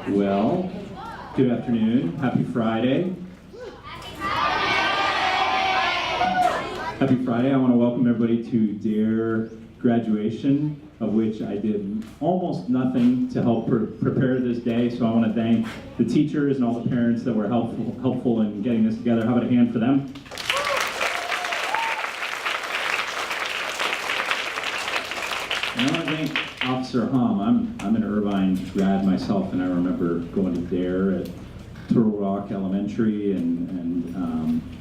Well, good afternoon. Happy Friday. Happy Friday. I want to welcome everybody to D.A.R.E graduation, of which I did almost nothing to help prepare this day. So I want to thank the teachers and all the parents that were helpful in getting this together. How about a hand for them? And I want to thank Officer Hum. I'm an Irvine grad myself, and I remember going to D.A.R.E at Turtle Rock Elementary, and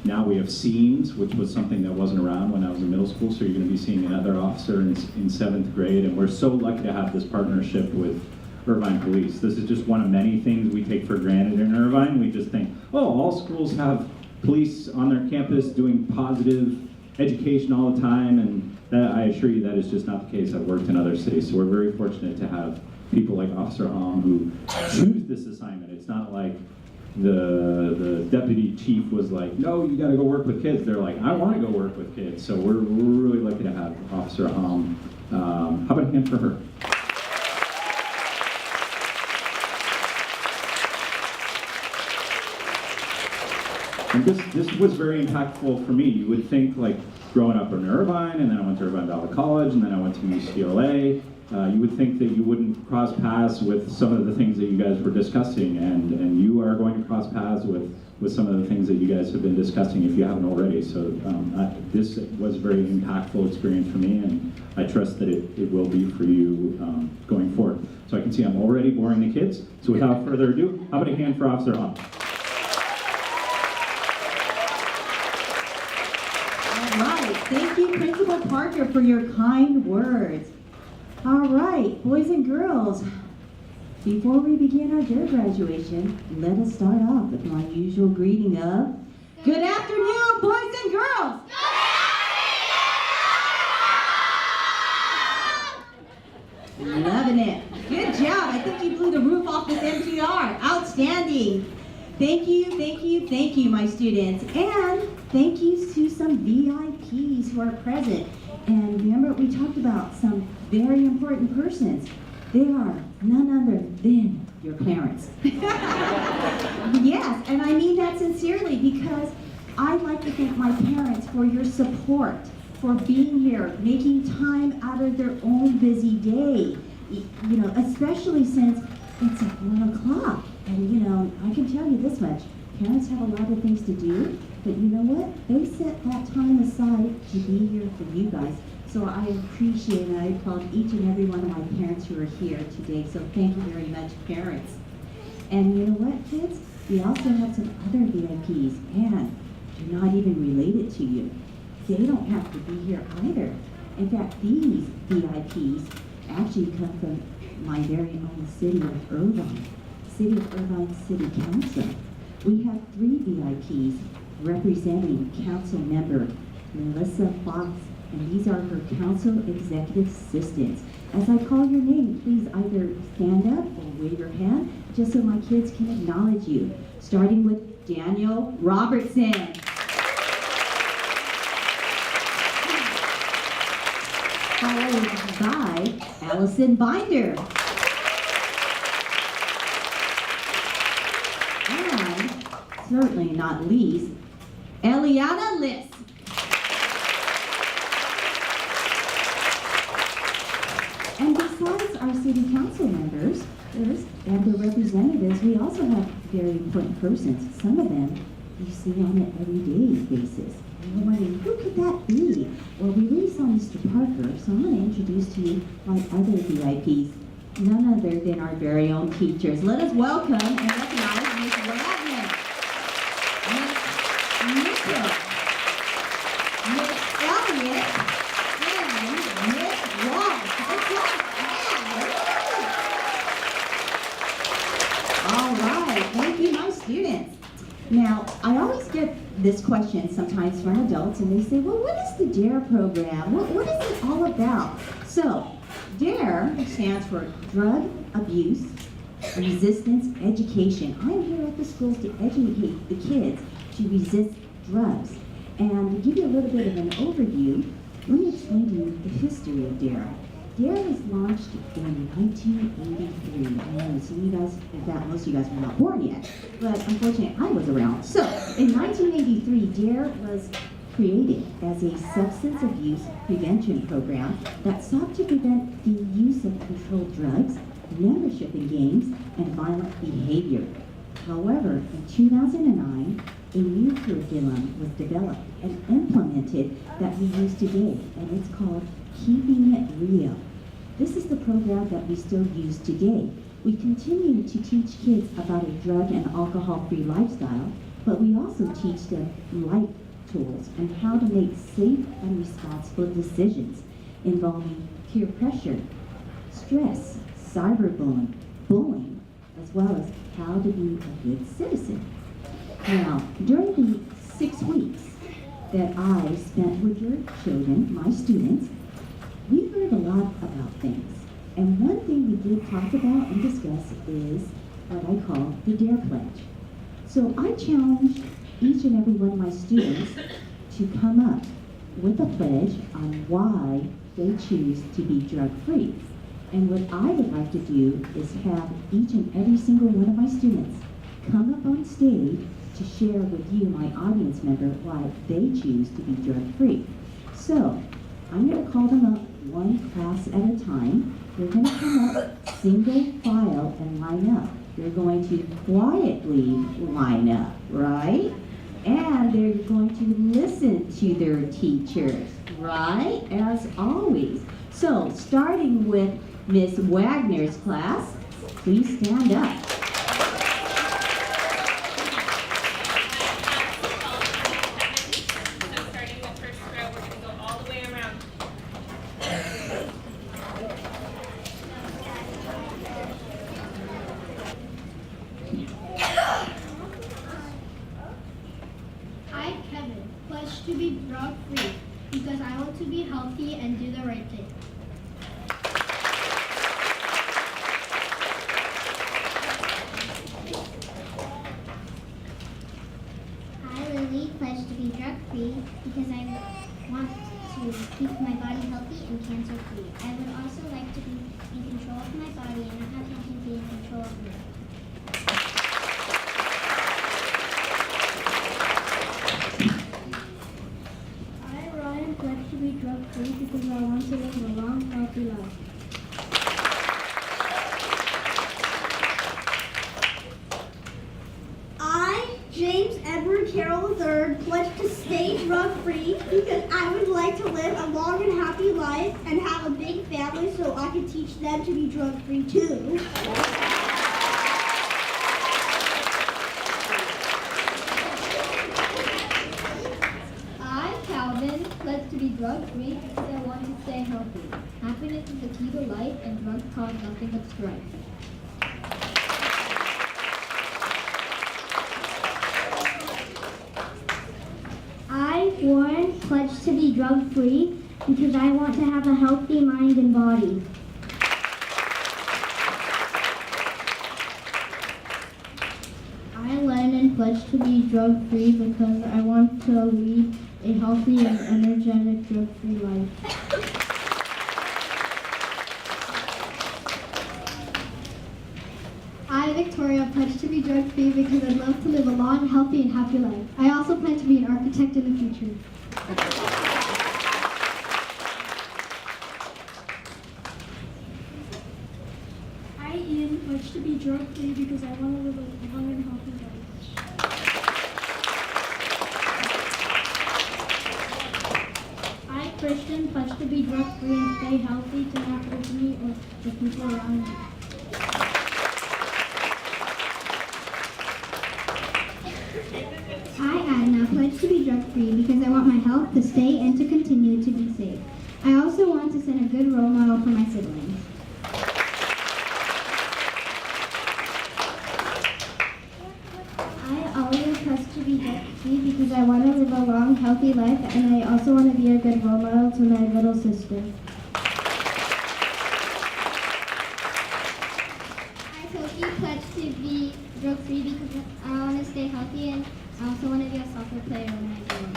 now we have scenes, which was something that wasn't around when I was in middle school, so you're going to be seeing another officer in 7th grade, and we're so lucky to have this partnership with Irvine Police. This is just one of many things we take for granted in Irvine. We just think, oh, all schools have police on their campus doing positive education all the time, and that, I assure you that is just not the case. I've worked in other cities, so we're very fortunate to have people like Officer Hom who choose this assignment. It's not like the deputy chief was like, no, you gotta go work with kids. They're like, I wanna go work with kids. So we're really lucky to have Officer Hom. How about a hand for her? And this was very impactful for me. You would think, like, growing up in Irvine, and then I went to Irvine Valley College, and then I went to UCLA, you would think that you wouldn't cross paths with some of the things that you guys were discussing, and you are going to cross paths with some of the things that you guys have been discussing if you haven't already. So this was a very impactful experience for me, and I trust that it will be for you going forward. So I can see I'm already boring the kids, so without further ado, how about a hand for Officer Hom? Thank you, Principal Parker, for your kind words. All right, boys and girls, before we begin our D.A.R.E graduation, let us start off with my usual greeting of, good afternoon, boys and girls! Loving it. Good job. I think you blew the roof off with MTR. Outstanding. Thank you, my students. And thank you to some VIPs who are present. And remember, we talked about some very important persons. They are none other than your parents. Yes, and I mean that sincerely, because I'd like to thank my parents for your support, for being here, making time out of their own busy day. You know, especially since it's 1 o'clock. And you know, I can tell you this much, parents have a lot of things to do, but you know what? They set that time aside to be here for you guys. So I appreciate and I applaud each and every one of my parents who are here today. So thank you very much, parents. And you know what, kids? We also have some other VIPs, and they're not even related to you. They don't have to be here either. In fact, these VIPs actually come from my very own city of Irvine. City of Irvine City Council. We have 3 VIPs representing Council Member Melissa Fox, and these are her Council Executive Assistants. As I call your name, please either stand up or wave your hand, just so my kids can acknowledge you. Starting with Daniel Robertson. Followed by Allison Binder. Certainly not least, Eliana Liss. And besides our city council members and their representatives, we also have very important persons. Some of them you see on an everyday basis. And you're wondering, who could that be? Well, we really saw Mr. Parker, so I'm going to introduce to you my other VIPs, none other than our very own teachers. Let us welcome and recognize Ms. Waggoner, Miss Elliott, and Miss Walsh. All right, thank you, my students. Now, I always get this question sometimes from adults, and they say, well, what is the D.A.R.E program? What is it all about? So, D.A.R.E stands for Drug Abuse Resistance Education. I'm here at the schools to educate the kids to resist drugs. And to give you a little bit of an overview, let me explain to you the history of D.A.R.E. D.A.R.E was launched in 1983. I know some of you guys, in fact, most of you guys were not born yet, but unfortunately I was around. So, in 1983, D.A.R.E was created as a substance abuse prevention program that sought to prevent the use of controlled drugs, membership in gangs, and violent behavior. However, in 2009, a new curriculum was developed and implemented that we use today, and it's called Keeping It Real. This is the program that we still use today. We continue to teach kids about a drug and alcohol-free lifestyle, but we also teach them life tools and how to make safe and responsible decisions involving peer pressure, stress, cyberbullying, bullying, as well as how to be a good citizen. Now, during the 6 weeks that I spent with your children, my students, we learned a lot about things. And one thing we did talk about and discuss is what I call the D.A.R.E pledge. So I challenged each and every one of my students to come up with a pledge on why they choose to be drug-free. And what I would like to do is have each and every single one of my students come up on stage to share with you, my audience member, why they choose to be drug-free. So, I'm going to call them up one class at a time. They're going to come up single file and line up. They're going to quietly line up, right? And they're going to listen to their teachers, right? As always. So, starting with Miss Waggoner's class, please stand up. To be drug-free because I want to be healthy and do the right thing. I, Lily, pledge to be drug-free because I want to keep my body healthy and cancer-free. I would also like to be in control of my body and not have something be in control of me. Pledge to be drug-free because I want to live a long, healthy life. I, James Edward Carroll III, pledge to stay drug-free because I would like to live a long and happy life and have a big family so I can teach them to be drug-free too. Pledge to be drug-free because I want to stay healthy. Happiness is the key to life, and drugs cause nothing but strife. I, Warren, pledge to be drug-free because I want to have a healthy mind and body. I, Lennon, pledge to be drug-free because I want to lead a healthy and energetic drug-free life. I, Victoria, pledge to be drug-free because I'd love to live a long, healthy, and happy life. I also plan to be an architect in the future. I, Ian, pledge to be drug-free because I want to live a long and healthy life. Christian, pledge to be drug-free and stay healthy to not hurt me or the people around me. I, Adna, pledge to be drug-free because I want my health to stay and to continue to be safe. I also want to set a good role model for my siblings. I, Olivia, pledge to be drug-free because I want to live a long, healthy life, and I also want to be a good role model to my little sister. I, Sophie, pledge to be drug-free because I want to stay healthy and I also want to be a soccer player when I grow up.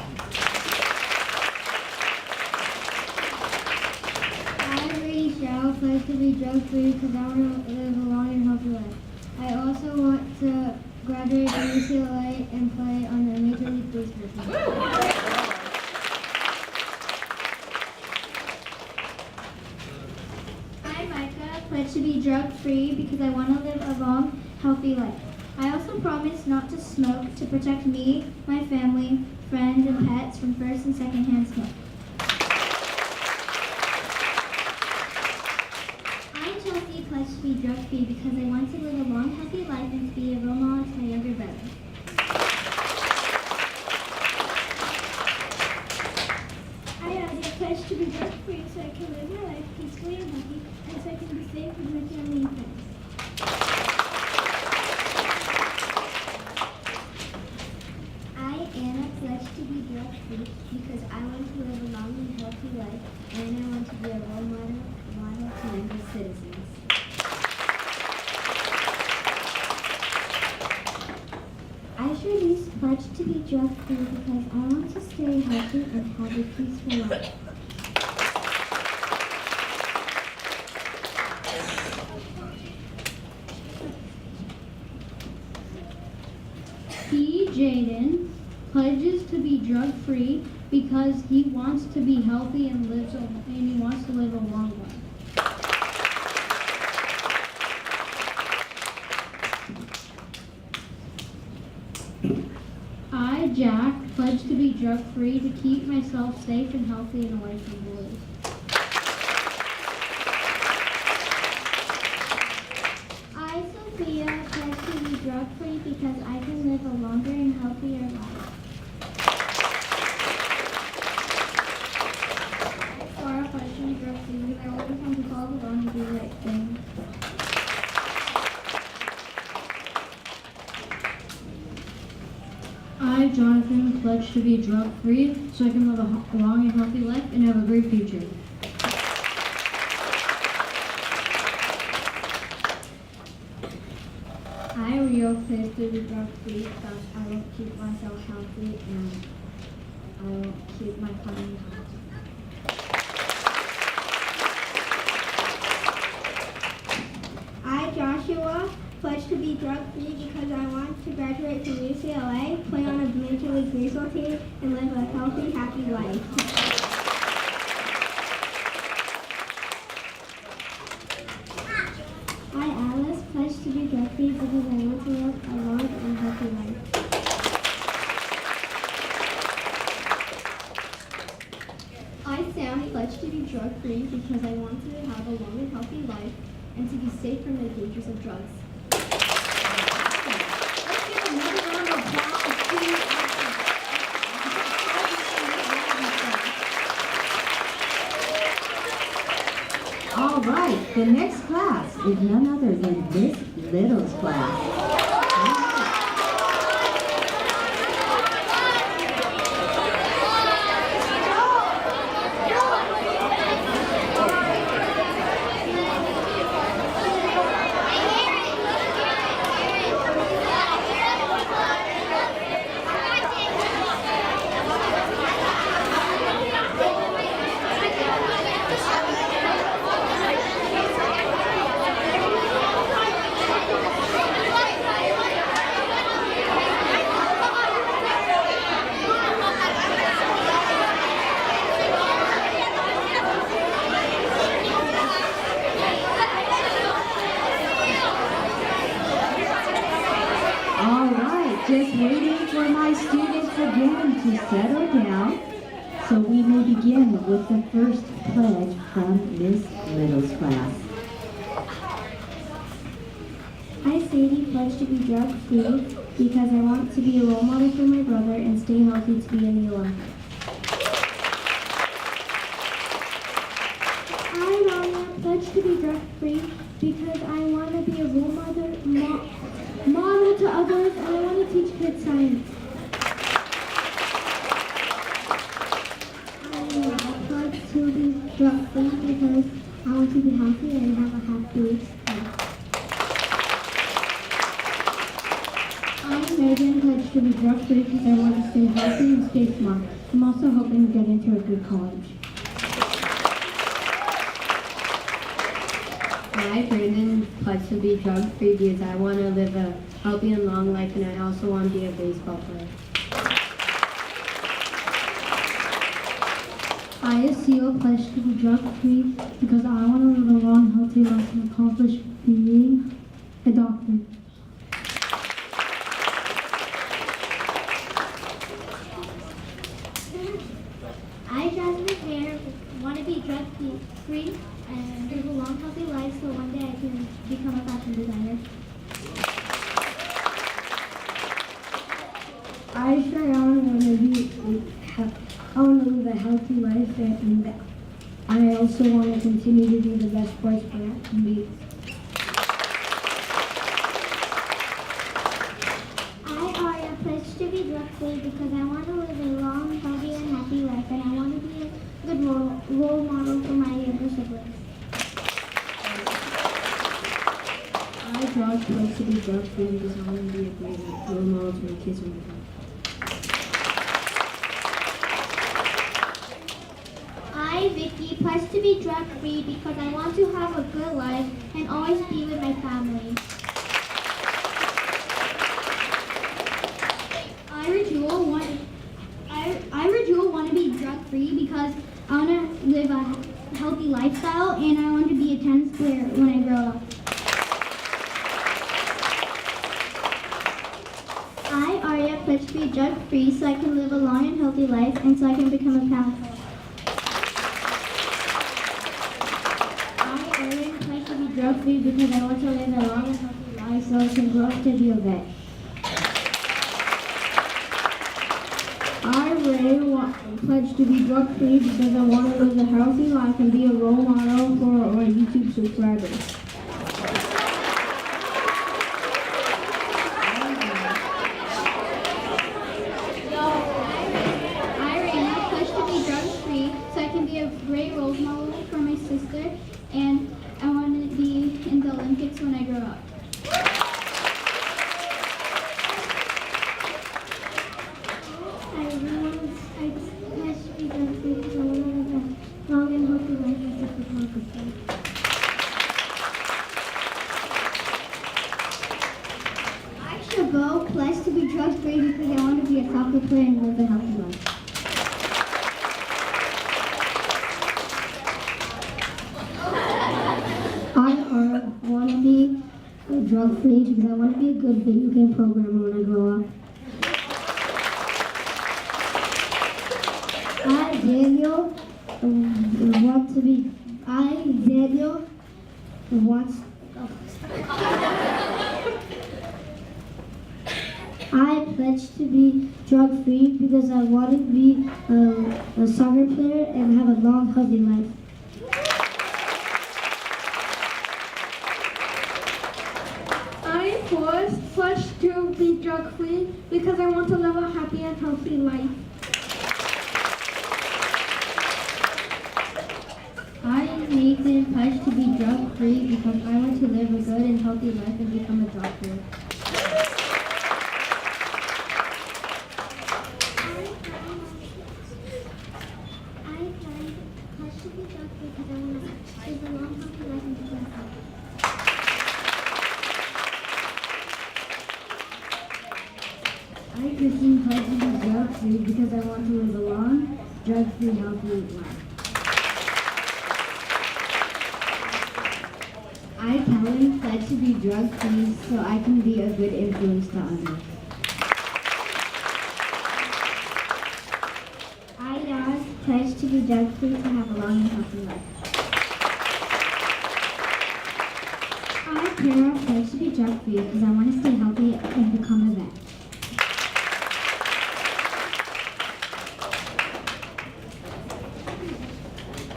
I, Rachel, pledge to be drug-free because I want to live a long and healthy life. I also want to graduate from UCLA and play on the Major League Baseball team. I, Micah, pledge to be drug-free because I want to live a long, healthy life. I also promise not to smoke to protect me, my family, friends, and pets from first and second-hand smoke. I, Chelsea, pledge to be drug-free because I want to live a long, healthy life and to be a role model to my younger brother. I, Elliott, pledge to be drug-free so I can live my life peacefully and happy, and so I can be safe with my family and friends. I, Anna, pledge to be drug-free because I want to live a long and healthy life, and I want to be a role model to younger citizens. I, Charlize, pledge to be drug-free because I want to stay healthy and have a peaceful life. He, Jaden, pledges to be drug-free because he wants to be healthy and he wants to live a long life. I, Jack, pledge to be drug-free to keep myself safe and healthy and away from bullies. I, Sophia, pledge to be drug-free because I can live a longer and healthier life. Laura pledge to be drug-free because I always want to follow the law and do the right thing. I, Jonathan, pledge to be drug-free so I can live a long and healthy life and have a great future. I, Rio, pledge to be drug-free because I will keep myself healthy and I will keep my family healthy. I, Joshua, pledge to be drug-free because I want to graduate from UCLA, play on a Major League Baseball team, and live a healthy, happy life. I, Alice, pledge to be drug-free because I want to live a long and healthy life. I, Sam, pledge to be drug-free because I want to have a long and healthy life and to be safe from the dangers of drugs. Let's give another round of applause to All right, the next class is none other than Miss Little's class. All right, just waiting for my students again to settle down so we may begin with the first pledge from Miss Little's class. I, Sadie, pledge to be drug-free because I want to be a role model for my brother and stay healthy to be in the Olympics. I, Rania, pledge to be drug-free because I want to be a role model to others and I want to teach kids science. I pledge to be drug-free because I want to be healthy and have a happy life. I, Megan, pledge to be drug-free because I want to stay healthy and stay smart. I'm also hoping to get into a good college. I, Brandon, pledge to be drug-free because I want to live a healthy and long life, and I also want to be a baseball player. I, Seal, pledge to be drug-free because I want to live a long, healthy life and accomplish being a doctor. I, Jasmine Hare, want to be drug-free and live a long, healthy life so one day I can become a fashion designer. I, Cheyenne, want to I want to live a healthy life, and I also want to continue to be the best sports player I can be. I, Arya, pledge to be drug-free because I want to live a long, healthy, and happy life, and I want to be a good role model for my younger siblings. I, Josh, pledge to be drug-free because I want to be a great role model to my kids when they grow up. I, Vicky, pledge to be drug-free because I want to have a good life and always be with my family. I, Rajul, want to be drug-free because I want to live a healthy lifestyle and I want to be a tennis player when I grow up. I, Arya, pledge to be drug-free so I can live a long and healthy life and so I can become a pastor. Drug-free because I want to live a long and healthy life so I can grow up to be a vet. I, Ray, pledge to be drug-free because I want to live a healthy life and be a role model for our YouTube subscribers. I, Raina, pledge to be drug-free so I can be a great role model for my sister and I want to be in the Olympics when I grow up. I pledge to be drug-free because I want to live a long and healthy life as a photographer. I, Chabot, pledge to be drug-free because I want to be a soccer player and live a healthy life. I want to be drug-free because I want to be a good video game programmer when I grow up. Daniel wants I pledge to be drug-free because I want to be a soccer player and have a long, healthy life. I pledge to be drug-free because I want to live a happy and healthy life. I, Nathan, pledge to be drug-free because I want to live a good and healthy life and become a doctor. I, Christine, pledge to be drug-free because I want to live a long, drug-free, healthy life. I, Kellen, pledge to be drug-free so I can be a good influence to others. I, Yaz, pledge to be drug-free to have a long and healthy life. I, Kara, pledge to be drug-free because I want to stay healthy and become a vet.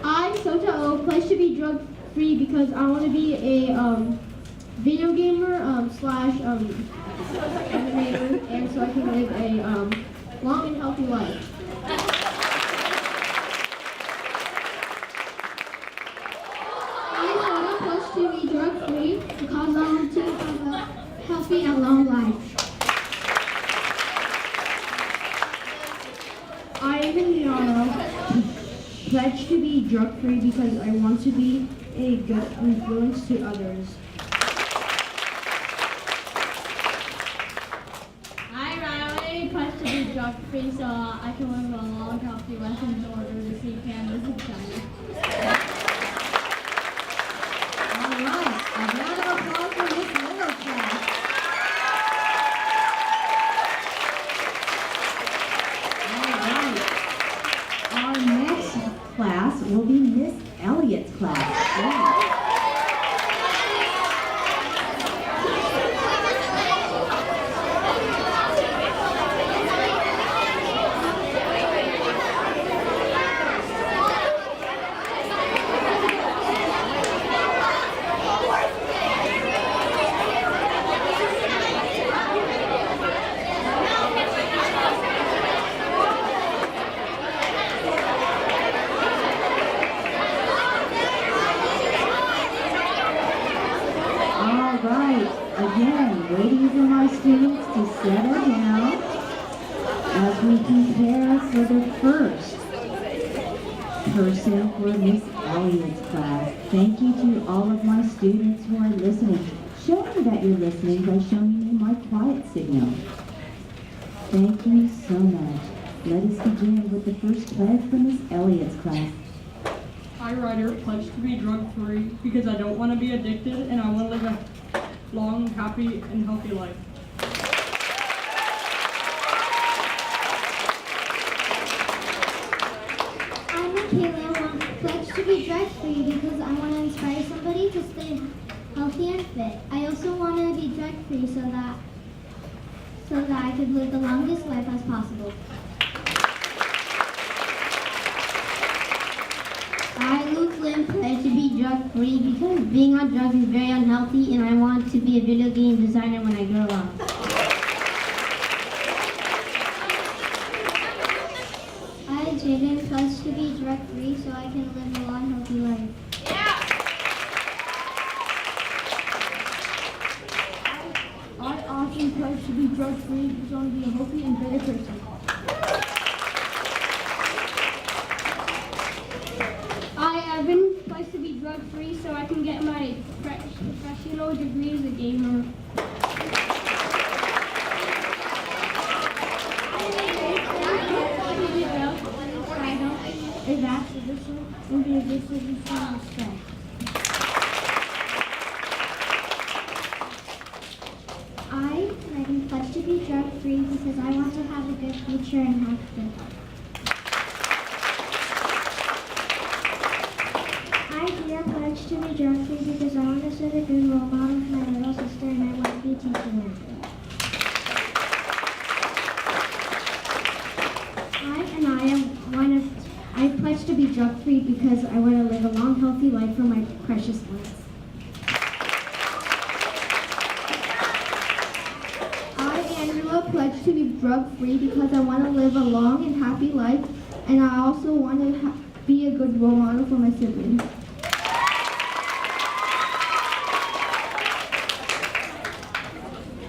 I, Sota O, pledge to be drug-free because I want to be a video gamer slash animator, and so I can live a long and healthy life. I, Sota, pledge to be drug-free because I want to have a healthy and long life. I, Emiliano, pledge to be drug-free because I want to be a good influence to others. I Riley pledge to be drug-free so I can live a long, healthy life in order to see Candace and China. All right, a round of applause for Miss Miller's class. All right, our next class will be Miss Elliott's class. Yeah. All right, again, waiting for my students to settle down as we prepare for the first person for Miss Elliott's class. Thank you to all of my students who are listening. Show me that you're listening by showing me my quiet signal. Thank you so much. Let us begin with the first pledge for Miss Elliott's class. I, Ryder, pledge to be drug-free because I don't want to be addicted and I want to live a long, happy, and healthy life. I'm Michaela, pledge to be drug-free because I want to inspire somebody to stay healthy and fit. I also want to be drug-free so that I could live the longest life as possible. I, Luke Lynn, pledge to be drug-free because being on drugs is very unhealthy and I want to be a video game designer when I grow up. I, Jaden, pledge to be drug-free so I can live a long, healthy life. I often pledge to be drug-free because I want to be a healthy and better person. I, Evan, pledge to be drug-free so I can get my professional degree as a gamer. If that's a difference, it will be a difference between respect. I, Megan, pledge to be drug-free because I want to have a good future and have good health. I, Dia, pledge to be drug-free because I want to set a good role model for my little sister and I want to be teaching her. I pledge to be drug-free because I want to live a long, healthy life for my precious ones. I, Angela, pledge to be drug-free because I want to live a long and happy life, and I also want to be a good role model for my siblings.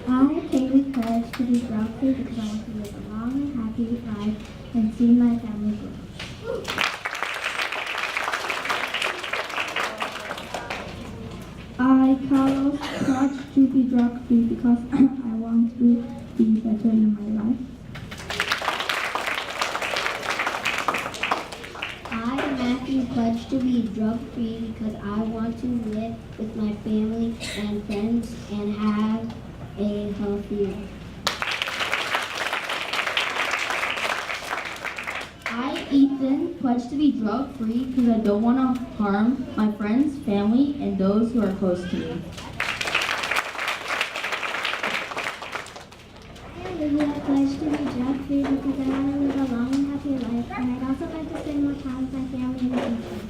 I, Kaylee, pledge to be drug-free because I want to live a long and happy life and see my family grow. I, Carlos, pledge to be drug-free because I want to be better in my life. I, Matthew, pledge to be drug-free because I want to live with my family and friends and have a healthy life. I, Ethan, pledge to be drug-free because I don't want to harm my friends, family, and those who are close to me. I, Olivia, pledge to be drug-free because I want to live a long and happy life, and I'd also like to spend more time with my family in the future.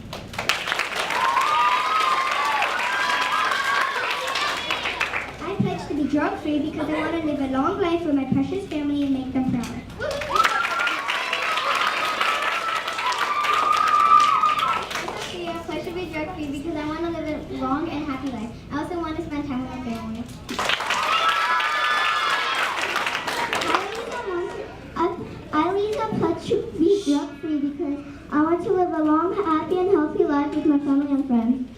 I pledge to be drug-free because I want to live a long life with my precious family and make them proud. I pledge to be drug-free because I want to live a long and happy life. I also want to spend time with my family. I, Lisa, pledge to be drug-free because I want to live a long, happy, and healthy life with my family and friends.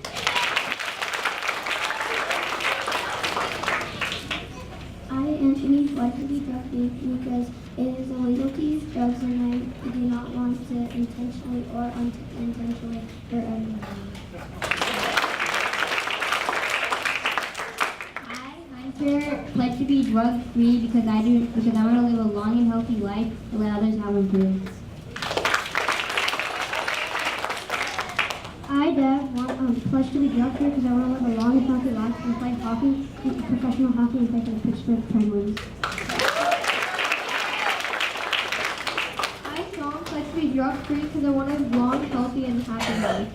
Amy pledge to be drug-free because it is illegal to use drugs and I do not want to intentionally or unintentionally hurt anyone. I, Hunter, pledge to be drug-free because I want to live a long and healthy life and let others have them too. I, Deb, pledge to be drug-free because I want to live a long and healthy life and play hockey, professional hockey, and play for the Pittsburgh Penguins. I, Sean, pledge to be drug-free because I want to live a long, healthy, and happy life.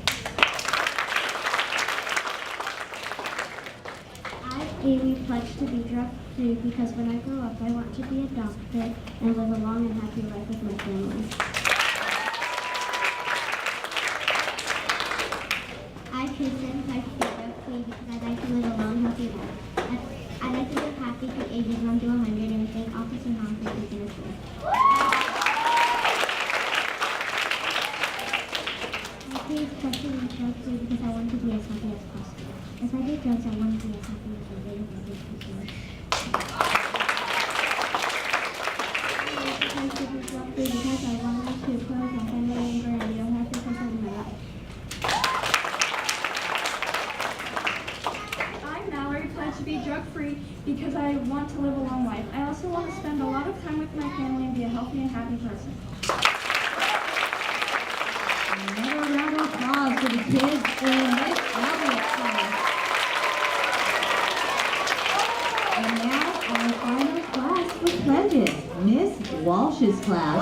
I, Amy, pledge to be drug-free because when I grow up, I want to be a doctor and live a long and happy life with my family. I, Kristen, pledge to be drug-free because I'd like to live a long, healthy life. I'd like to live happy from ages 1 to 100 and thank Officer Mom for keeping us safe. I pledge to be drug-free because I want to be as happy as possible. If I do drugs, I want to be as happy as I did if I did drugs. I pledge to be drug-free because I want to close my family member and be a happy person in my life. To be drug-free because I want to live a long life. I also want to spend a lot of time with my family and be a healthy and happy person. Another round of applause for the kids in Miss Elliott's class. And now our final class for pledges, Miss Walsh's class.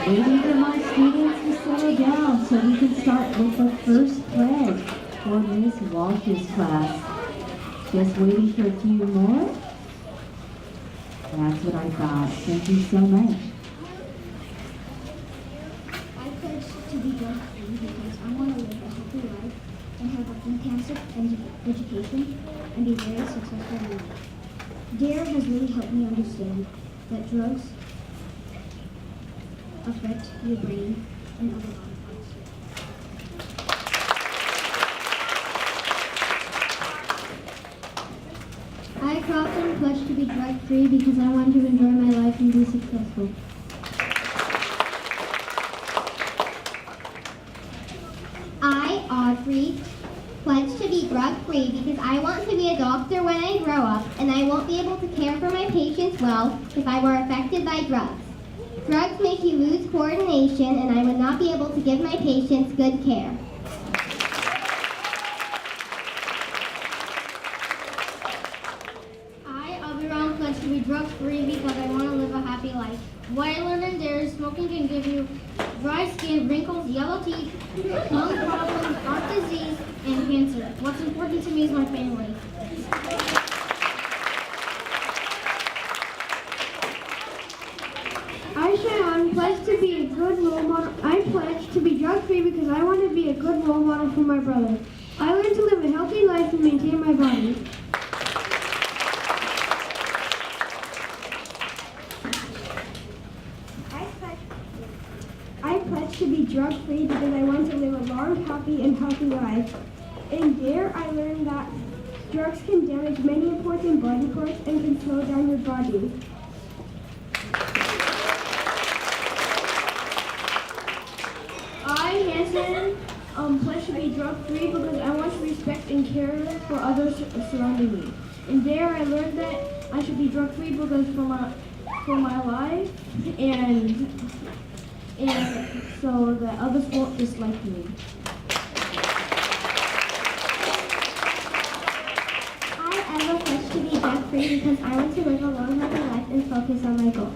Waiting for my students to settle down so we can start with the first pledge for Miss Walsh's class. Just waiting for a few more. That's what I thought. Thank you so much. I pledge to be drug-free because I want to live a healthy life and have a fantastic education and be very successful in life. D.A.R.E has really helped me understand that drugs affect your brain and other body parts. I, Crofton, pledge to be drug-free because I want to enjoy my life and be successful. I, Audrey, pledge to be drug-free because I want to be a doctor when I grow up and I won't be able to care for my patients well if I were affected by drugs. Drugs make you lose coordination and I would not be able to give my patients good care. I, Abiram, pledge to be drug-free because I want to live a happy life. What I learned in D.A.R.E is smoking can give you dry skin, wrinkles, yellow teeth, lung problems, heart disease, and cancer. What's important to me is my family. I, Cheyenne, pledge to be a good role model. I pledge to be drug-free because I want to be a good role model for my brother. I learn to live a healthy life and maintain my body. I pledge to be drug-free because I want to live a long, happy, and healthy life. In D.A.R.E, I learned that drugs can damage many important body parts and can slow down your body. I, Hanson, pledge to be drug-free because I want to respect and care for others surrounding me. In D.A.R.E, I learned that I should be drug-free because for my life and so that others won't dislike me. I, Ella, pledge to be drug-free because I want to live a long, happy life and focus on my goals.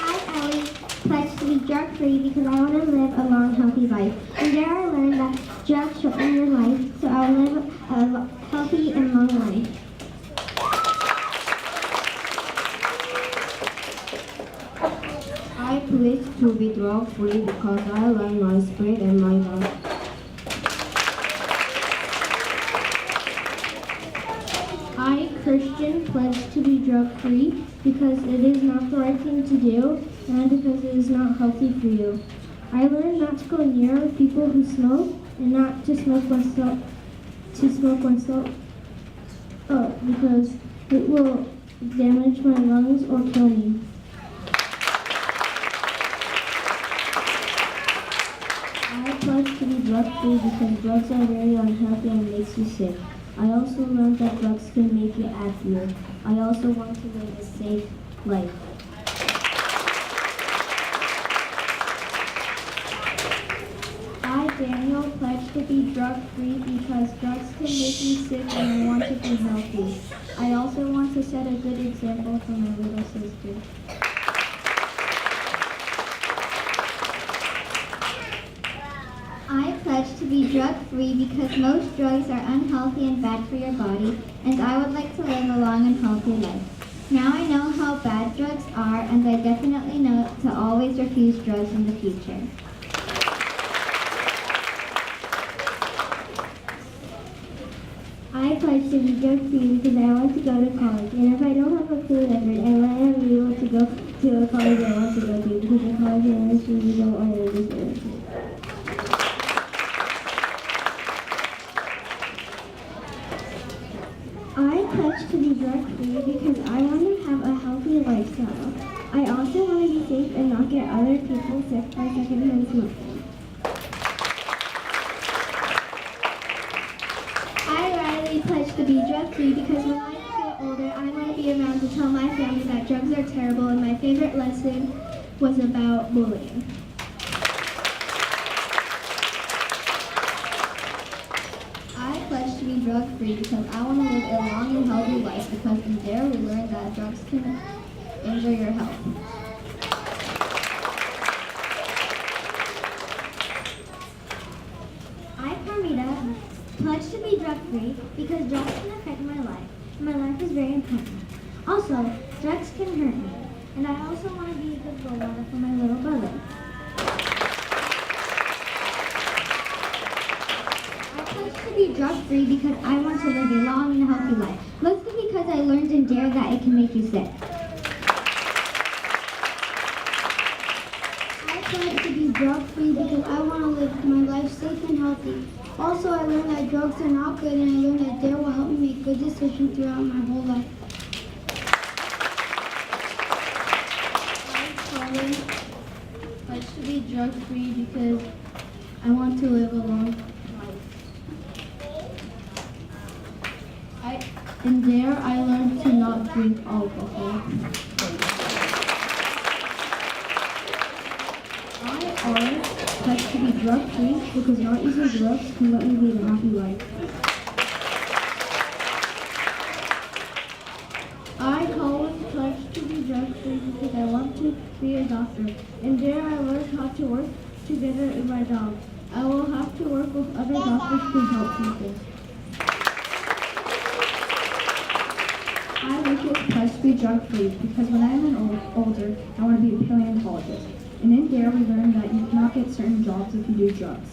I, Ellie, pledged to be drug-free because I want to live a long, healthy life. And there I learned that drugs shorten your life, so I'll live a healthy and long life. I pledge to be drug-free because I love my spirit and my love. I, Christian, pledge to be drug-free because it is not the right thing to do and because it is not healthy for you. I learned not to go near people who smoke and not to smoke myself because it will damage my lungs or kill me. I pledge to be drug-free because drugs are very unhealthy and makes you sick. I also learned that drugs can make you happier. I also want to live a safe life. I, Daniel, pledge to be drug-free because drugs can make me sick and I want to be healthy. I also want to set a good example for my little sister. I pledge to be drug-free because most drugs are unhealthy and bad for your body, and I would like to live a long and healthy life. Now I know how bad drugs are, and I definitely know to always refuse drugs in the future. I pledge to be drug-free because I want to go to college, and if I don't have a food effort, I might not be able to go to a college I want to go to because the college and university don't honor this energy. I pledge to be drug-free because I want to have a healthy lifestyle. I also want to be safe and not get other people sick by secondhand smoking. I, Riley, pledge to be drug-free because when I get older, I want to be around to tell my family that drugs are terrible, and my favorite lesson was about bullying. I pledge to be drug-free because I want to live a long and healthy life because in D.A.R.E. we learned that drugs can injure your health. I, Carmita, pledge to be drug-free because drugs can affect my life. My life is very important. Also, drugs can hurt me, and I also want to be a good role model for my little brother. I pledge to be drug-free because I want to live a long and healthy life, mostly because I learned in D.A.R.E. that it can make you sick. I pledge to be drug-free because I want to live my life safe and healthy. Also, I learned that drugs are not good, and I learned that D.A.R.E. will help me make good decisions throughout my whole life. I pledge to be drug-free because I want to live a long life. In D.A.R.E. I learned to not drink alcohol. I pledge to be drug-free because not using drugs can let me lead a happy life. I, Colin, pledge to be drug-free because I want to be a doctor. In D.A.R.E. I learned how to work together in my job. I will have to work with other doctors to help people. I, Lucas, pledge to be drug-free because when I'm older, I want to be a paleontologist. And in D.A.R.E. we learned that you cannot get certain jobs if you do drugs.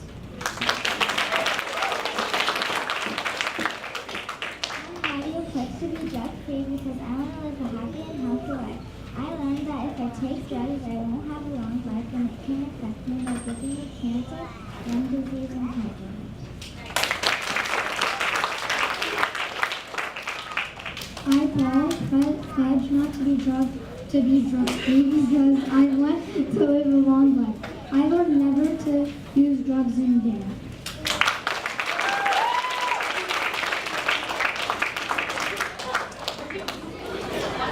I pledge to be drug-free because I want to live a happy and healthy life. I learned that if I take drugs, I won't have a long life, and it can affect me by giving me cancer, lung disease, and heart damage. I, Paul, pledge not to be drug-free because I want to live a long life. I learned never to use drugs in D.A.R.E.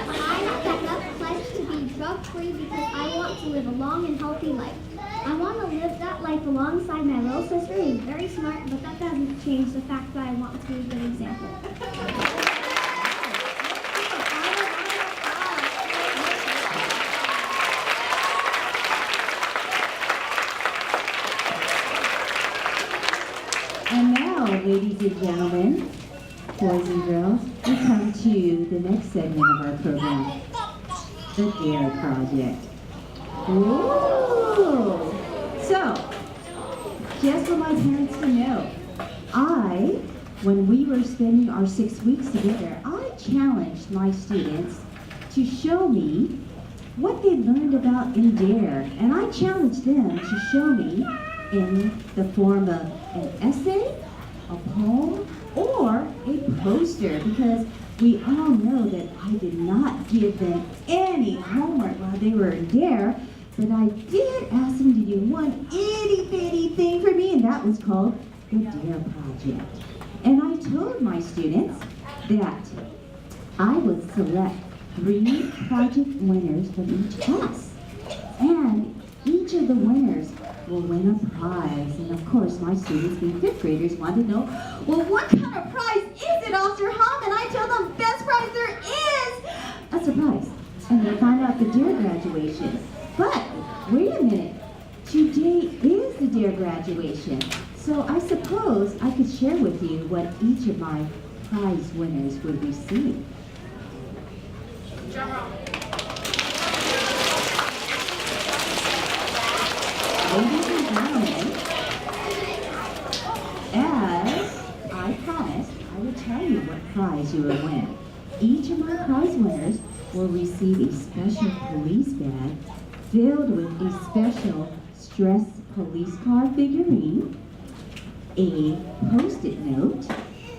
I, Becca, pledge to be drug-free because I want to live a long and healthy life. I want to live that life alongside my little sister who's very smart, but that doesn't change the fact that I want to be a good example. Ladies and gentlemen, boys and girls, we come to the next segment of our program, the D.A.R.E. Project. Ooh! So, just for my parents to know, when we were spending our 6 weeks together, I challenged my students to show me what they learned about in D.A.R.E. And I challenged them to show me in the form of an essay, a poem, or a poster, because we all know that I did not give them any homework while they were in D.A.R.E., but I did ask them to do one itty-bitty thing for me, and that was called the D.A.R.E. Project. And I told my students that I would select 3 project winners from each class, and each of the winners will win a prize. And of course, my students, being 5th graders, wanted to know, well, what kind of prize is it, Officer Hum? And I told them, best prize there is a surprise. And they find out the D.A.R.E. graduation. But wait a minute, today is the D.A.R.E. graduation. So I suppose I could share with you what each of my prize winners would receive. Ladies and gentlemen, as I promised, I would tell you what prize you will win. Each of my prize winners will receive a special police bag filled with a special stress police car figurine, a post-it note,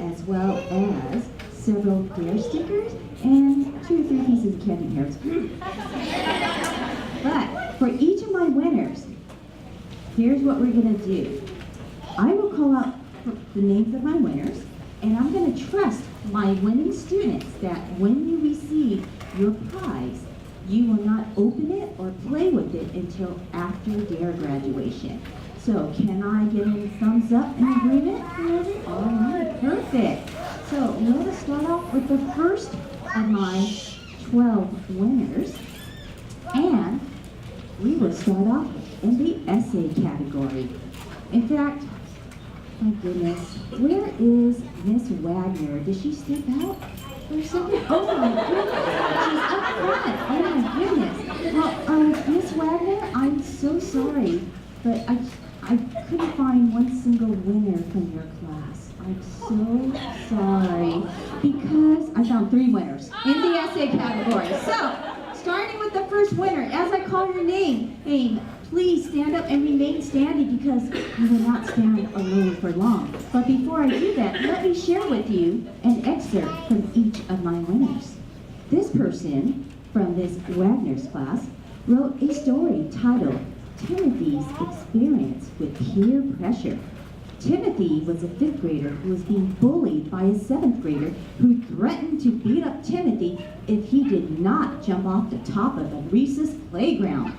as well as several D.A.R.E. stickers and 2 or 3 pieces of candy carrots. But for each of my winners, here's what we're going to do. I will call out the names of my winners, and I'm going to trust my winning students that when you receive your prize, you will not open it or play with it until after D.A.R.E. graduation. So can I get any thumbs up in agreement? All right, perfect. So let us start off with the first of my 12 winners. And we will start off in the essay category. In fact, my goodness, where is Miss Waggoner? Did she step out or something? Oh my goodness, she's up front. Oh my goodness. Well, Miss Waggoner, I'm so sorry, but I couldn't find one single winner from your class. I'm so sorry, because I found 3 winners in the essay category. So, starting with the first winner, as I call your name, please stand up and remain standing, because you will not stand alone for long. But before I do that, let me share with you an excerpt from each of my winners. This person from Miss Waggoner's class wrote a story titled Timothy's Experience with Peer Pressure. Timothy was a 5th grader who was being bullied by a 7th grader who threatened to beat up Timothy if he did not jump off the top of the recess playground.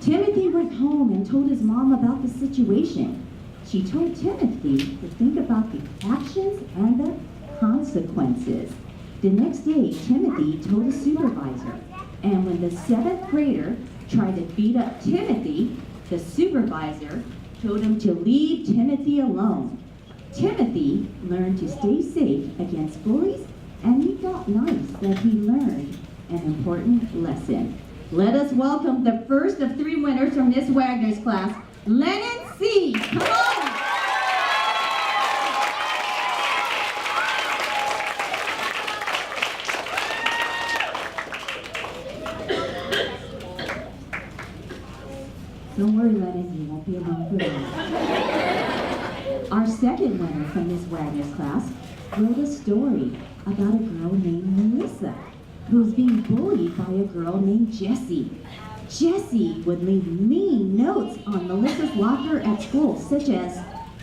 Timothy went home and told his mom about the situation. She told Timothy to think about the actions and the consequences. The next day, Timothy told his supervisor, and when the 7th grader tried to beat up Timothy, the supervisor told him to leave Timothy alone. Timothy learned to stay safe against bullies, and he felt nice that he learned an important lesson. Let us welcome the first of 3 winners from Miss Waggoner's class, Lennon C. Come on! Don't worry, Lennon, you won't be alone for long. Our second winner from Miss Waggoner's class wrote a story about a girl named Melissa, who was being bullied by a girl named Jessie. Jessie would leave mean notes on Melissa's locker at school, such as,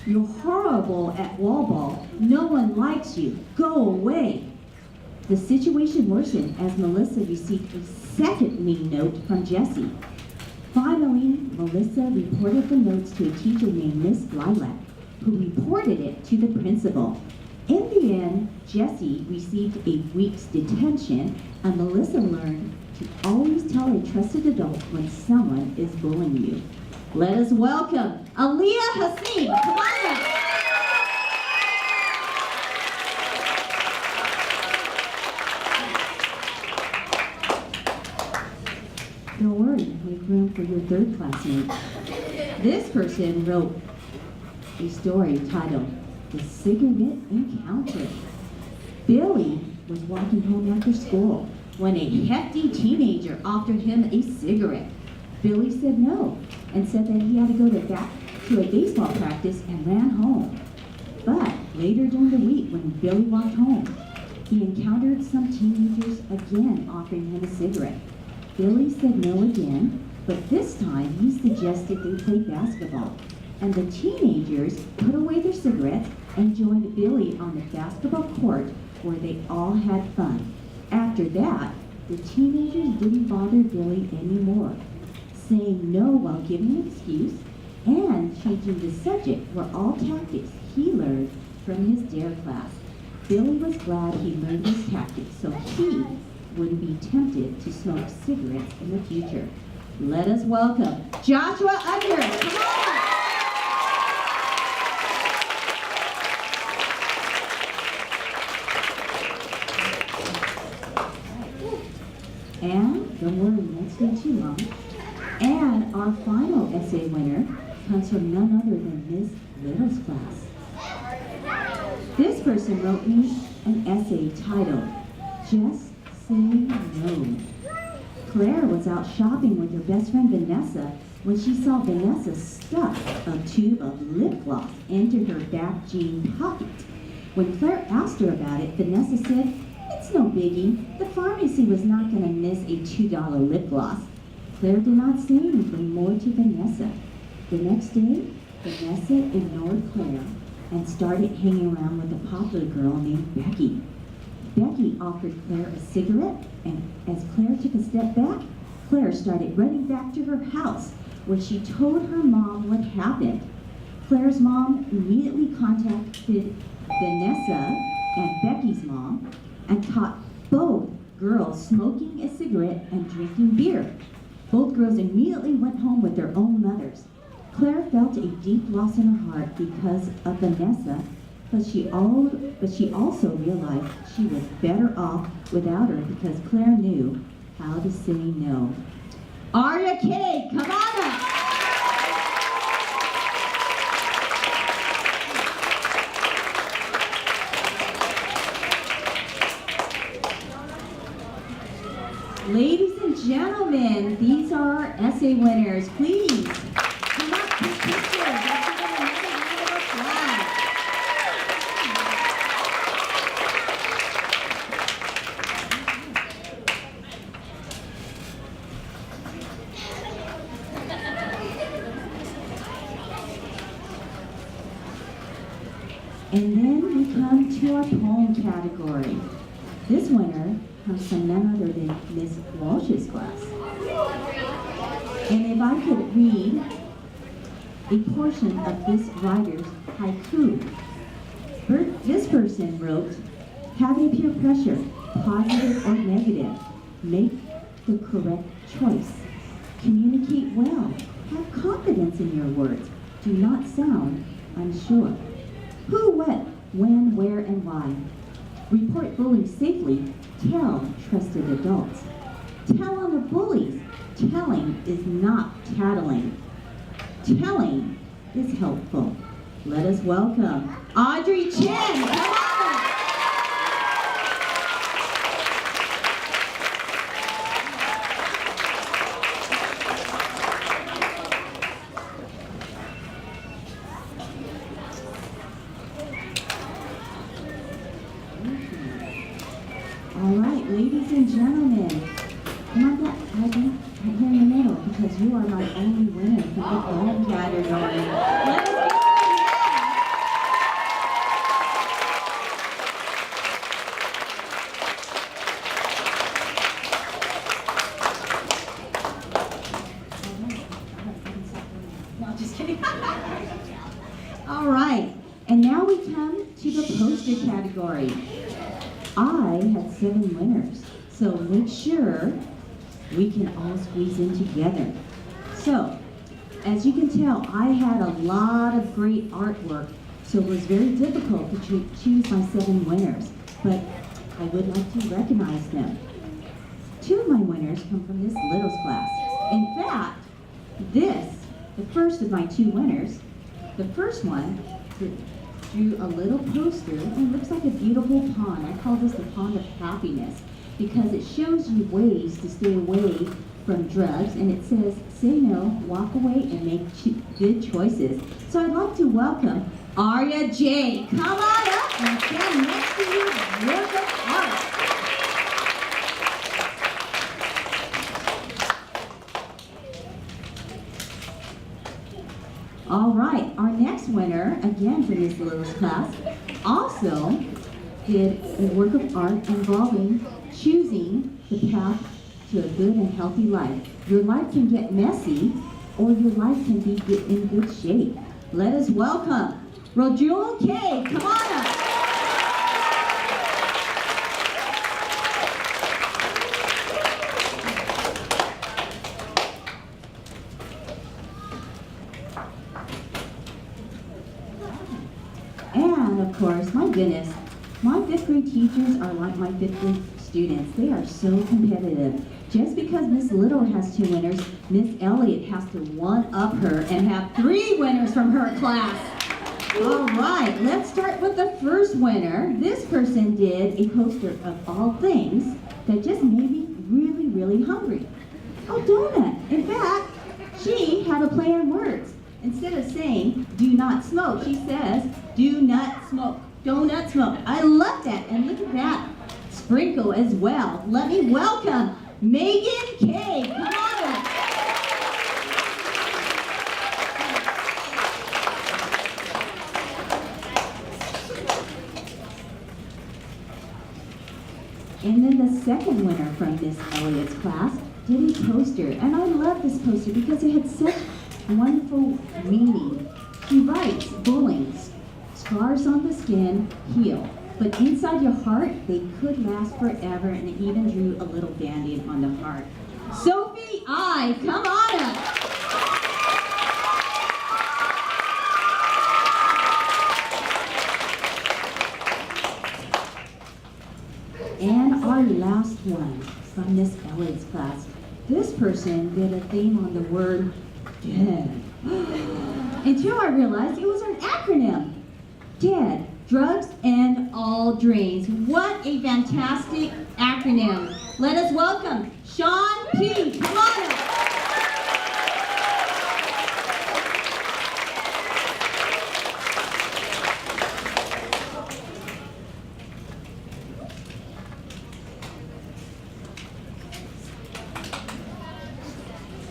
"You're horrible at wall ball. No one likes you. Go away." The situation worsened as Melissa received a second mean note from Jessie. Finally, Melissa reported the notes to a teacher named Miss Lilac, who reported it to the principal. In the end, Jessie received a week's detention, and Melissa learned to always tell a trusted adult when someone is bullying you. Let us welcome Aliyah Hassim. Come on. Don't worry, make room for your third classmate. This person wrote a story titled The Cigarette Encounter. Billy was walking home after school when a hefty teenager offered him a cigarette. Billy said no and said that he had to go back to a baseball practice and ran home. But later during the week when Billy walked home, he encountered some teenagers again offering him a cigarette. Billy said no again, but this time he suggested they play basketball. And the teenagers put away their cigarettes and joined Billy on the basketball court where they all had fun. After that, the teenagers didn't bother Billy anymore. Saying no while giving an excuse and changing the subject were all tactics he learned from his D.A.R.E class. Billy was glad he learned these tactics so he wouldn't be tempted to smoke cigarettes in the future. Let us welcome Joshua Under. Come on! And don't worry, it won't stay too long. And our final essay winner comes from none other than Miss Little's class. This person wrote me an essay titled, Just Say No. Claire was out shopping with her best friend Vanessa when she saw Vanessa stuff a tube of lip gloss into her back jean pocket. When Claire asked her about it, Vanessa said, "It's no biggie. The pharmacy was not going to miss a $2 lip gloss." Claire did not say anything more to Vanessa. The next day, Vanessa ignored Claire and started hanging around with a popular girl named Becky. Becky offered Claire a cigarette, and as Claire took a step back, Claire started running back to her house, where she told her mom what happened. Claire's mom immediately contacted Vanessa and Becky's mom and caught both girls smoking a cigarette and drinking beer. Both girls immediately went home with their own mothers. Claire felt a deep loss in her heart because of Vanessa, but she also realized she was better off without her because Claire knew how to say no. Aria K, come on up! Ladies and gentlemen, these are our essay winners. Please come up, take pictures. Let's give them another round of applause. And then we come to our poem category. This winner comes from none other than Miss Walsh's class. And if I could read a portion of this writer's haiku. This person wrote, having peer pressure, positive or negative, make the correct choice. Communicate well. Have confidence in your words. Do not sound unsure. Who, what, when, where, and why. Report bullies safely. Tell trusted adults. Tell on the bullies. Telling is not tattling. Telling is helpful. Let us welcome Audrey Chen. Come on. All right, ladies and gentlemen, come on back, Audrey, right here in the middle, because you are my only winner for the poem category. Let us go. No, just kidding. All right, and now we come to the poster category. I had 7 winners, so make sure we can all squeeze in together. So, as you can tell, I had a lot of great artwork, so it was very difficult to choose my 7 winners, but I would like to recognize them. 2 of my winners come from Miss Little's class. In fact, the first of my two winners, the first one drew a little poster and it looks like a beautiful pond. I call this the pond of happiness because it shows you ways to stay away from drugs, and it says, say no, walk away, and make good choices. So I'd like to welcome Arya J. Come on up and stand next to your work of art. All right, our next winner, again from Ms. Little's class, also did a work of art involving choosing the path to a good and healthy life. Your life can get messy, or your life can be in good shape. Let us welcome Rojul K. Come on up. And of course, my goodness, my 5th grade teachers are like my 5th grade students. They are so competitive. Just because Miss Little has 2 winners, Miss Elliott has to one-up her and have 3 winners from her class. All right, let's start with the first winner. This person did a poster of all things that just made me really, really hungry. A donut. In fact, she had a play on words. Instead of saying, do not smoke, she says, do not smoke. Donut smoke. I love that. And look at that sprinkle as well. Let me welcome Megan K. Come on up. And then the second winner from Miss Elliott's class did a poster. And I love this poster because it had such wonderful meaning. She writes, bullying, scars on the skin heal, but inside your heart, they could last forever, and it even drew a little band-aid on the heart. Sophie I, come on up. And our last one from Miss Elliott's class. This person did a theme on the word dead. Until I realized it was an acronym. DARE, drugs and all drains. What a fantastic acronym. Let us welcome Sean P. Come on up.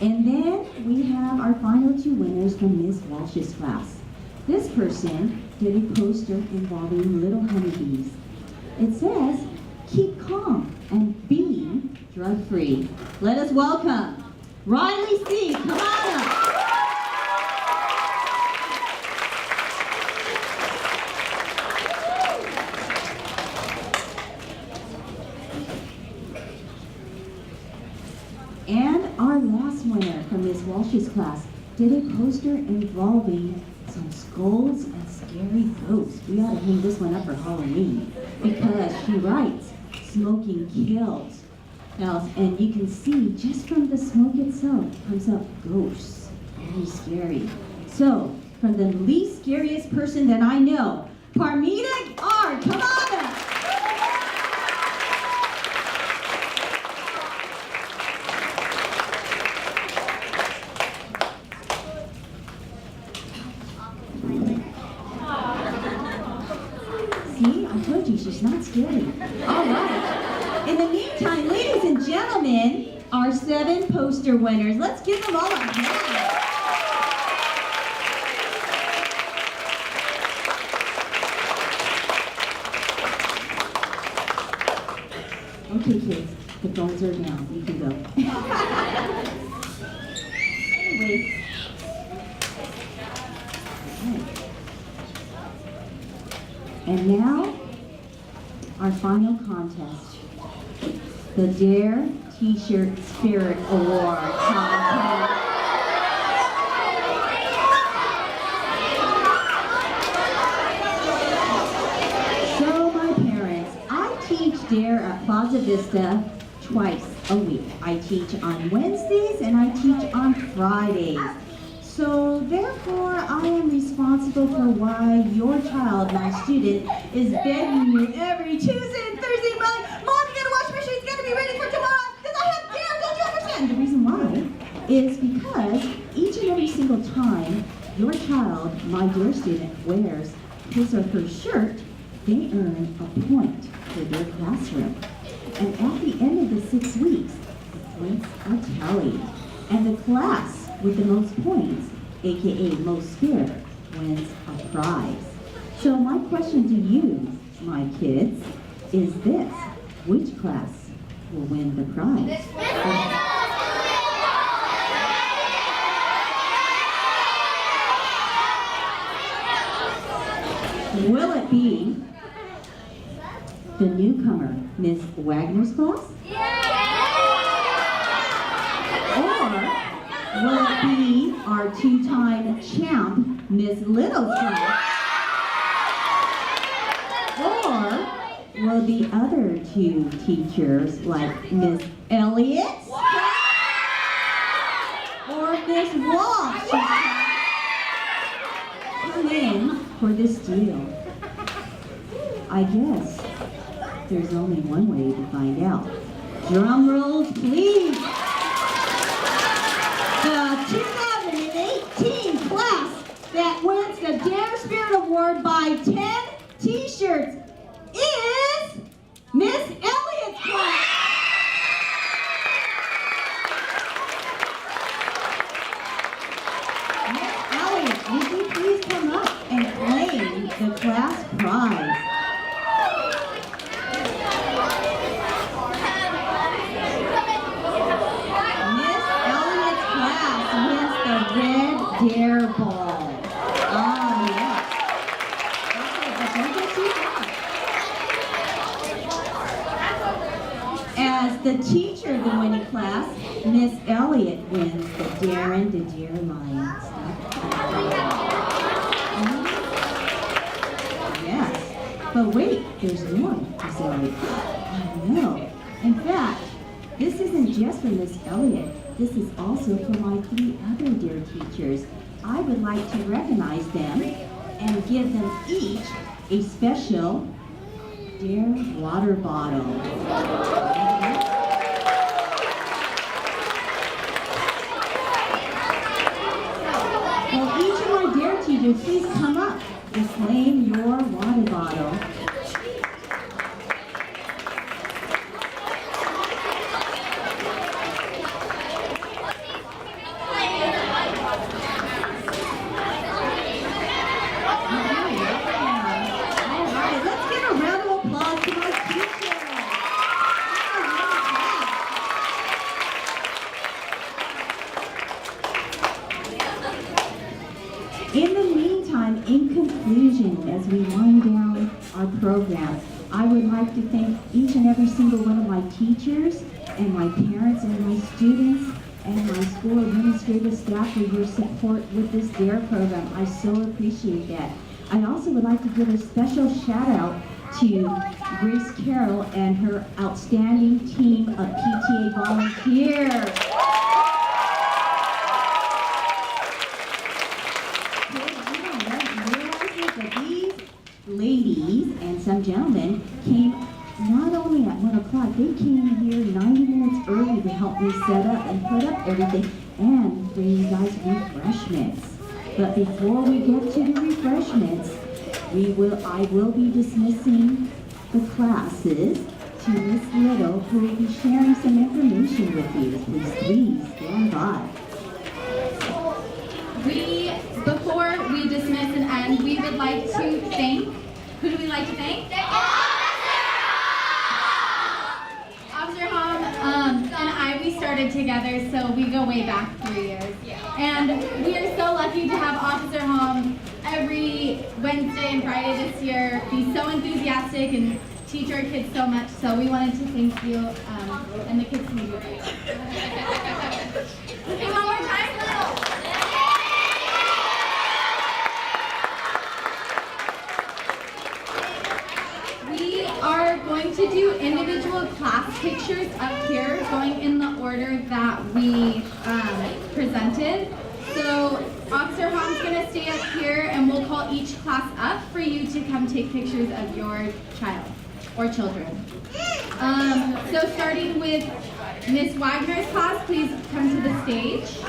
And then we have our final 2 winners from Ms. Walsh's class. This person did a poster involving little honeybees. It says, keep calm and being drug-free. Let us welcome Riley C. Come on up. And our last winner from Ms. Walsh's class did a poster involving some skulls and scary ghosts. We ought to hang this one up for Halloween because she writes, smoking kills. Now, and you can see just from the smoke itself comes up ghosts. Very scary. So, from the least scariest person that I know, Parmita R. Come on up. See, I told you she's not scary. All right. In the meantime, ladies and gentlemen, our 7 poster winners. Let's give them all a hand. Okay, kids, the phones are down. You can go. Anyway. And now, our final contest, the D.A.R.E T-shirt Spirit Award contest. So, my parents, I teach D.A.R.E at Plaza Vista twice a week. I teach on Wednesdays and I teach on Fridays. So therefore, I am responsible for why your child, my student, is begging you every Tuesday and Thursday morning, Mom, you gotta wash my shoes, you gotta be ready for tomorrow, because I have D.A.R.E, don't you understand? The reason why is because each and every single time your child, my dear student, wears his or her shirt, they earn a point for their classroom. And at the end of the 6 weeks, the points are tallied. And the class with the most points, aka most spirit, wins a prize. So my question to you, my kids, is this: which class will win the prize? Will it be the newcomer, Miss Waggoner's class? Or will it be our two-time champ, Miss Little's class? Or will the other two teachers, like Miss Elliott or Miss Walsh, come in for this deal? I guess there's only one way to find out. Drum rolls, please. The 2018 class that wins the D.A.R.E Spirit Award by 10 t-shirts is Miss Elliott's class. Miss Elliott, would you please come up and claim the class prize? Red D.A.R.E ball. Oh, yes. Okay, but don't get too far. As the teacher of the winning class, Miss Elliott wins the D.A.R.E and D.A.R.E Lions. Yes. But wait, there's more, Miss Elliott. I know. In fact, this isn't just for Miss Elliott. This is also for my 3 other D.A.R.E teachers. I would like to recognize them and give them each a special D.A.R.E water bottle. Well, each of my D.A.R.E teachers, please come up and claim your water bottle. In the meantime, in conclusion, as we wind down our program, I would like to thank each and every single one of my teachers and my parents and my students and my school administrative staff for your support with this D.A.R.E program. I so appreciate that. I also would like to give a special shout out to Grace Carroll and her outstanding team of PTA volunteers. Ladies and some gentlemen came not only at 1 o'clock, they came here 90 minutes early to help me set up and put up everything and bring you guys refreshments. But before we get to the refreshments, I will be dismissing the classes to Miss Little, who will be sharing some information with you. Please stand by. Before we dismiss and end, we would like to thank, who do we like to thank? Officer Hom and I, we started together, so we go way back 3 years. And we are so lucky to have Officer Hom every Wednesday and Friday this year. He's so enthusiastic and teach our kids so much, so we wanted to thank you, and the kids can do it. Okay, one more time. We are going to do individual class pictures up here, going that we presented. So Officer Hom's gonna stay up here and we'll call each class up for you to come take pictures of your child or children. So starting with Miss Waggoner's class, please come to the stage.